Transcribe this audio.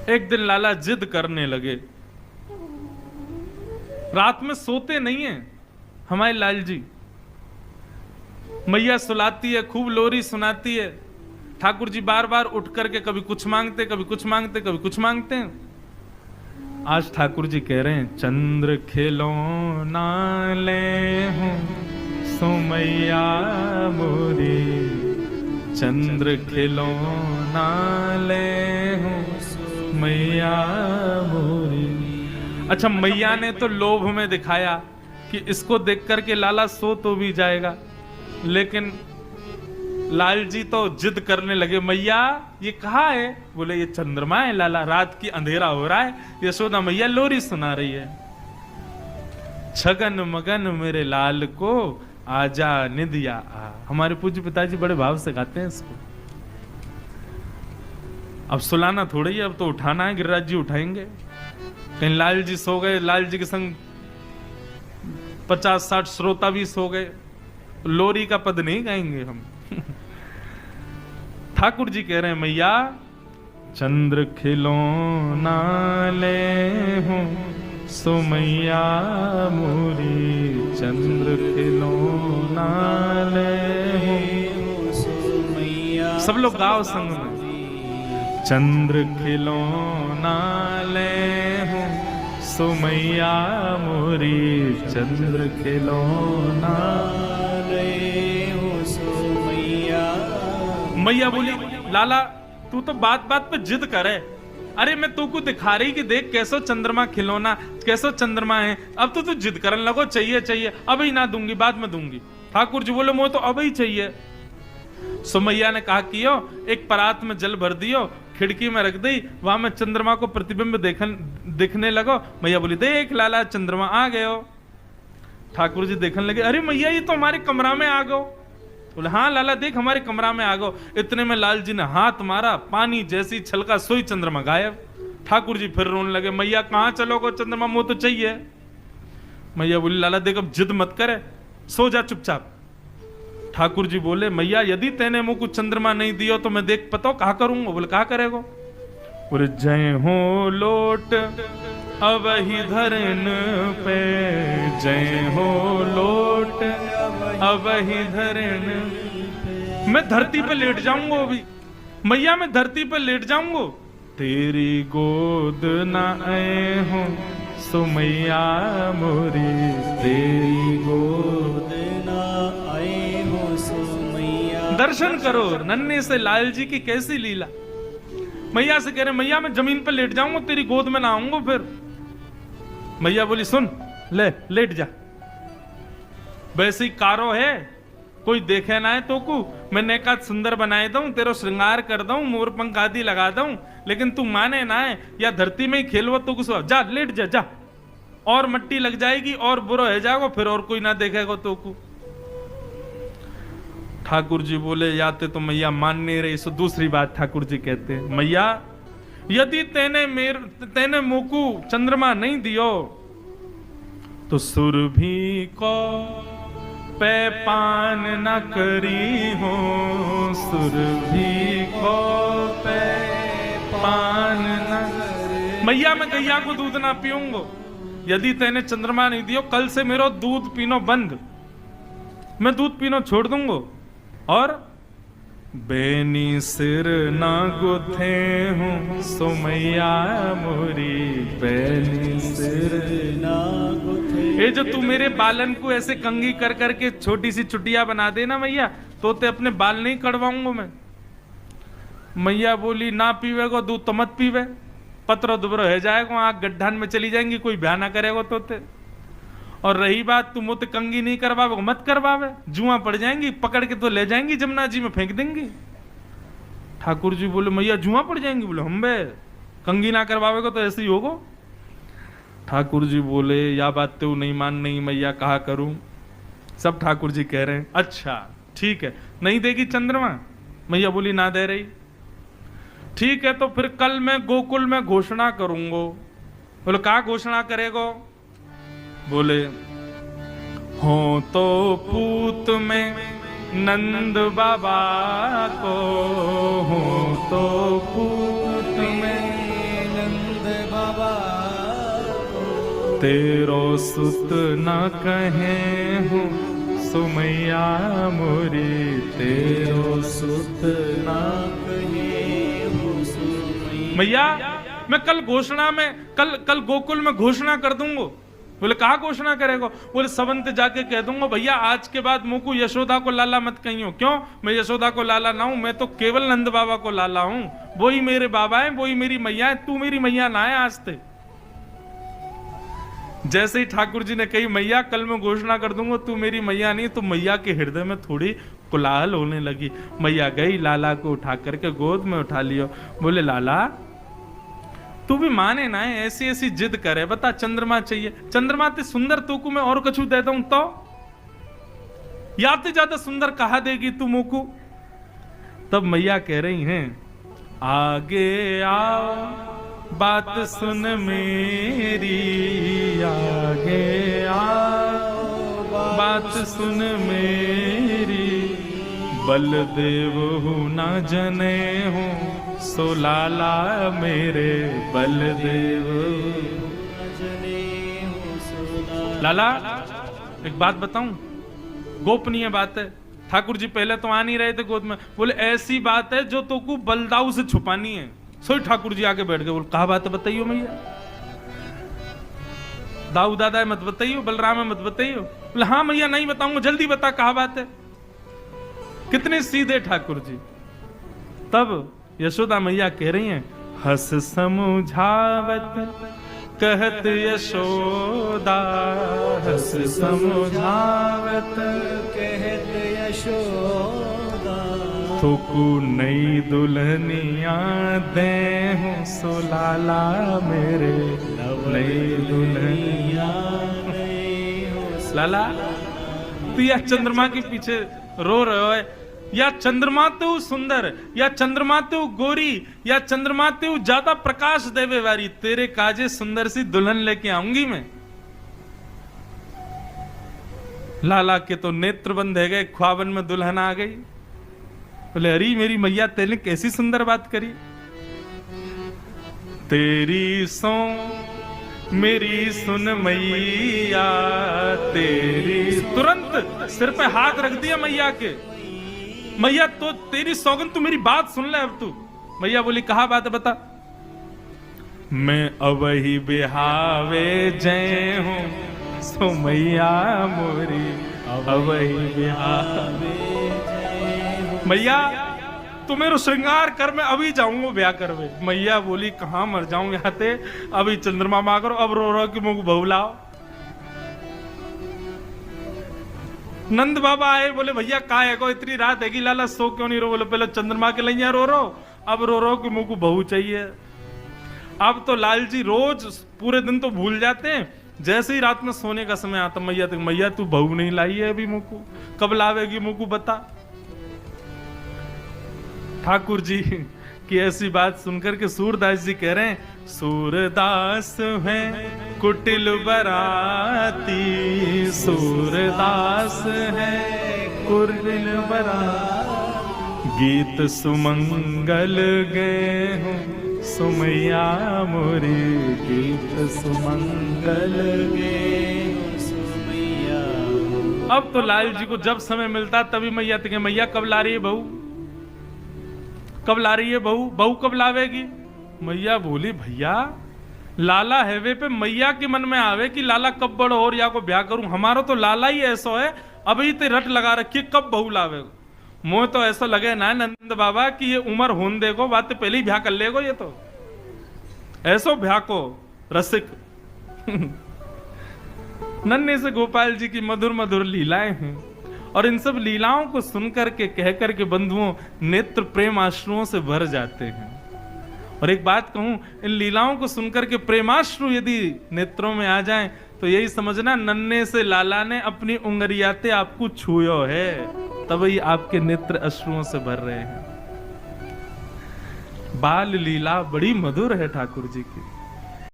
एक दिन लाला जिद करने लगे, रात में सोते नहीं है हमारे लाल जी। मैया सुलाती है, खूब लोरी सुनाती है, ठाकुर जी बार बार उठ करके कभी कुछ मांगते, कभी कुछ मांगते, कभी कुछ मांगते हैं। आज ठाकुर जी कह रहे हैं, चंद्र खिलौना ले हूं सुमैया मोरी, चंद्र खिलौना ले हूं मैया मोरी। अच्छा, मैया ने तो लोभ में दिखाया कि इसको देख करके लाला सो तो भी जाएगा, लेकिन लाल जी तो जिद करने लगे, मैया ये कहाँ है? बोले ये चंद्रमा है लाला, रात की अंधेरा हो रहा है, यशोदा मैया लोरी सुना रही है। छगन मगन मेरे लाल को आजा निदिया आ। हमारे पूज्य पिताजी बड़े भाव से गाते हैं इसको। अब सुलाना थोड़ी है, अब तो उठाना है, गिरिराज जी उठाएंगे। कहीं लाल जी सो गए, लाल जी के संग 50-60 श्रोता भी सो गए, लोरी का पद नहीं गाएंगे हम। ठाकुर जी कह रहे हैं, मैया चंद्र खिलौना ले हूं सुमैया मोरी, चंद्र खिलौना ले हूं सुमैया। सब लोग गाओ संग में, चंद्र खिलौना ले हूं सुमैया मोरी, चंद्र खिलौना ले हूं सुमैया। मैया बोली, लाला तू तो बात बात पे जिद करे, अरे मैं तू को दिखा रही कि देख कैसो चंद्रमा खिलौना, कैसो चंद्रमा है, अब तो तू जिद करने लगो चाहिए चाहिए, अभी ना दूंगी बाद में दूंगी। ठाकुर जी बोले, मुझे तो अभी चाहिए। सुमैया ने कहा कि एक परात में जल भर दियो, खिड़की में रख दी, वहां में चंद्रमा को प्रतिबिंब देखने लगो। मैया बोली, देख लाला चंद्रमा आ गयो। ठाकुर जी देखने लगे, अरे मैया ये तो हमारे कमरा में आ गो। बोले, हाँ लाला देख हमारे कमरा में आ गो। इतने में लाल जी ने हाथ मारा, पानी जैसी छलका सोई चंद्रमा गायब। ठाकुर जी फिर रोने लगे, मैया कहां चलोगे, चंद्रमा मुंह तो चाहिए। मैया बोली, लाला देख अब जिद मत करे, सो जा चुपचाप। ठाकुर जी बोले, मैया यदि तेने मुंह को चंद्रमा नहीं दियो तो मैं देख पता कहा करूंगा। बोले, कहा करेगो? बोले, जय हो लोट अब ही धरन पे, जय हो लोट अब ही धरन। मैं धरती पे लेट जाऊंगा अभी, मैया मैं धरती पे लेट जाऊंगा। तेरी गोद ना आए हो सुमैया मोरी, तेरी गोद ना आए हो सुमैया। दर्शन करो नन्हे से लाल जी की कैसी लीला। मैया से कह रहे, मैया मैं जमीन पे लेट जाऊंगा, तेरी गोद में ना आऊंगा फिर। मैया बोली, सुन ले लेट जा, वैसे ही कारो है, कोई देखे ना है तो को मैं नेका सुंदर बनाए दूं, तेरा श्रृंगार कर दूं, मोर पंख आदि लगा दूं, लेकिन तू माने ना है, या धरती में ही खेलवा तो कुछ जा लेट जा जा, और मट्टी लग जाएगी और बुरा हो जाएगा, फिर और कोई ना देखेगा तो को। ठाकुर जी बोले, याते तो मैया मान नहीं रही। सो दूसरी बात ठाकुर जी कहते हैं, मैया यदि तेने मुकु चंद्रमा नहीं दियो तो सुरभि को पे पान न करी हो, सुरभि को पे पान न। मैया मैं गैया को दूध ना पीऊंगा, यदि तेने चंद्रमा नहीं दियो कल से मेरा दूध पीनो बंद, मैं दूध पीनो छोड़ दूंगा। और बेनी सिर ना गुथे हूँ सुमैया मोरी, बेनी सिर ना गुथे। ये जो तू मेरे बालन को ऐसे कंगी कर करके छोटी सी चुटिया बना देना मैया, तो ते अपने बाल नहीं कड़वाऊंगा मैं। मैया बोली, ना पीवेगो दूध तो मत पीवे, पत्रो दुबरो है जाएगा, आग गड्ढान में चली जाएंगी, कोई ब्याह ना करेगा तो ते। और रही बात तू मुझे कंगी नहीं करवावे, मत करवावे, जुआ पड़ जाएंगी, पकड़ के तो ले जाएंगी जमुना जी में फेंक देंगी। ठाकुर जी बोले, मैया जुआ पड़ जाएंगी? बोले, हम बे कंगी ना करवावेगा तो ऐसे ही होगा। ठाकुर जी बोले, या बात तो नहीं मान नहीं मैया, कहा करूं? सब ठाकुर जी कह रहे हैं, अच्छा ठीक है, नहीं देगी चंद्रमा? मैया बोली, ना दे रही। ठीक है, तो फिर कल मैं गोकुल में घोषणा करूंगा। बोले, क्या घोषणा करेगो? बोले, हो तो पूत में नंद बाबा को, हो तो पूत में तेरो सुत न कहे हूँ सुमैया मोरी, तेरो सुत न कहे हूँ सुमैया। मैया मैं कल घोषणा में कल गोकुल में घोषणा कर दूंगा। बोले कहा घोषणा करेगा? बोले सबंत जाके कह दूंगा भैया आज के बाद मुझको यशोदा को लाला मत कहियो। क्यों? मैं यशोदा को लाला ना हूं, मैं तो केवल नंद बाबा को लाला हूं। वही मेरे बाबा है, वही मेरी मैया है, तू मेरी मैया ना है आज ते। जैसे ही ठाकुर जी ने कही मैया कल मैं घोषणा कर दूंगा तू मेरी मैया नहीं, तो मैया के हृदय में थोड़ी कोलाहल होने लगी। मैया गई, लाला को उठा करके गोद में उठा लियो। बोले लाला तू भी माने ना है, ऐसी ऐसी जिद करे, बता चंद्रमा चाहिए। चंद्रमा ते सुंदर तू को मैं और कछु देता हूं तो या ते ज्यादा सुंदर कहा देगी तू मोकू? तब मैया कह रही हैं आगे आओ बात सुन मेरी, आगे आओ बात सुन मेरी, बलदेव हूं ना जने हूं सो लाला मेरे, बलदेव लाला। एक बात बताऊं, गोपनीय बात है। ठाकुर जी पहले तो आ नहीं रहे थे गोद में। बोले ऐसी बात है जो तो को बलदाऊ से छुपानी है। सोई ठाकुर जी आके बैठ गए। बोले कहा बात है बताइयो मैया। दाऊ दादा मत बताइयो, बलराम मत बताइयो। बोले हाँ मैया नहीं बताऊंगा, जल्दी बता कहा बात है। कितने सीधे ठाकुर जी। तब यशोदा मैया कह रही हैं हस समझावत कहत यशोदा, हस समझावत कहत यशोदा, थोकू नई दुल्हनिया दे हूँ सो लाला मेरे, नई दुल्हनिया लाला। तो यह चंद्रमा के पीछे रो रहे है, या चंद्रमा तो सुंदर, या चंद्रमा तो गोरी, या चंद्रमा तो ज्यादा प्रकाश देवे वारी, तेरे काजे सुंदर सी दुल्हन लेके आऊंगी मैं। लाला के तो नेत्र बंद है गए, ख्वाबन में दुल्हन आ गई। बोले अरे मेरी मैया तेने कैसी सुंदर बात करी। तेरी सो मेरी सुन मैया तेरी, तुरंत सिर पे हाथ रख दिया मैया के। मैया तो तेरी सौगन, तू मेरी बात सुन ले अब तू। मैया बोली कहा बात है बता। मैं अवही बिहावे जय हूँ सो मैया मोरी, अवही बिहावे जय। मैया तू मेरे श्रृंगार कर, मैं अभी जाऊंगा ब्याह करवे। मैया बोली कहां मर जाऊं यहाँ ते, अभी चंद्रमा मां करो, अब रो रो कि मुझे बहू लाओ। नंद बाबा आए, बोले भैया का है को इतनी रात है कि लाला सो क्यों नहीं रो? बोले पहले चंद्रमा के लिए रो रो, अब रो रो कि मुझको बहू चाहिए। अब तो लाल जी रोज पूरे दिन तो भूल जाते हैं, जैसे ही रात में सोने का समय आता मैया तक, मैया तू बहू नहीं लाई है अभी मुझको, कब लावेगी मुझको बता। ठाकुर जी की ऐसी बात सुनकर के सूरदास जी कह रहे हैं सूरदास है कुटिल बराती, सूरदास है कुटिल बराती, गीत सुमंगल गए हूँ सुमैया मोरी, गीत सुमंगल गए सुमैया। अब तो लाल जी को जब समय मिलता तभी मैया तक, मैया कब ला रही है बहू, कब ला रही है बहू, बहू कब लावेगी? मैया बोली भैया लाला हैवे पे मैया के मन में आवे कि लाला कब बड़ो और या को ब्याह करूं, हमारा तो लाला ही ऐसा है अभी ते रट लगा रखी कब बहू लावेगा। मोह तो ऐसा लगे ना नंद बाबा कि ये उम्र होन देखो, बात पहले ही ब्याह कर लेगो, ये तो ऐसो ब्याह को रसिक। नन्हे से गोपाल जी की मधुर मधुर लीलाएं हैं, और इन सब लीलाओं को सुनकर के कहकर के बंधुओं नेत्र प्रेम आश्रुओं से भर जाते हैं। और एक बात कहूं, इन लीलाओं को सुनकर के प्रेमाश्रु यदि नेत्रों में आ जाएं तो यही समझना नन्हे से लाला ने अपनी उंगलियाते आपको छुयो है, तभी आपके नेत्र अश्रुओं से भर रहे हैं। बाल लीला बड़ी मधुर है ठाकुर जी की।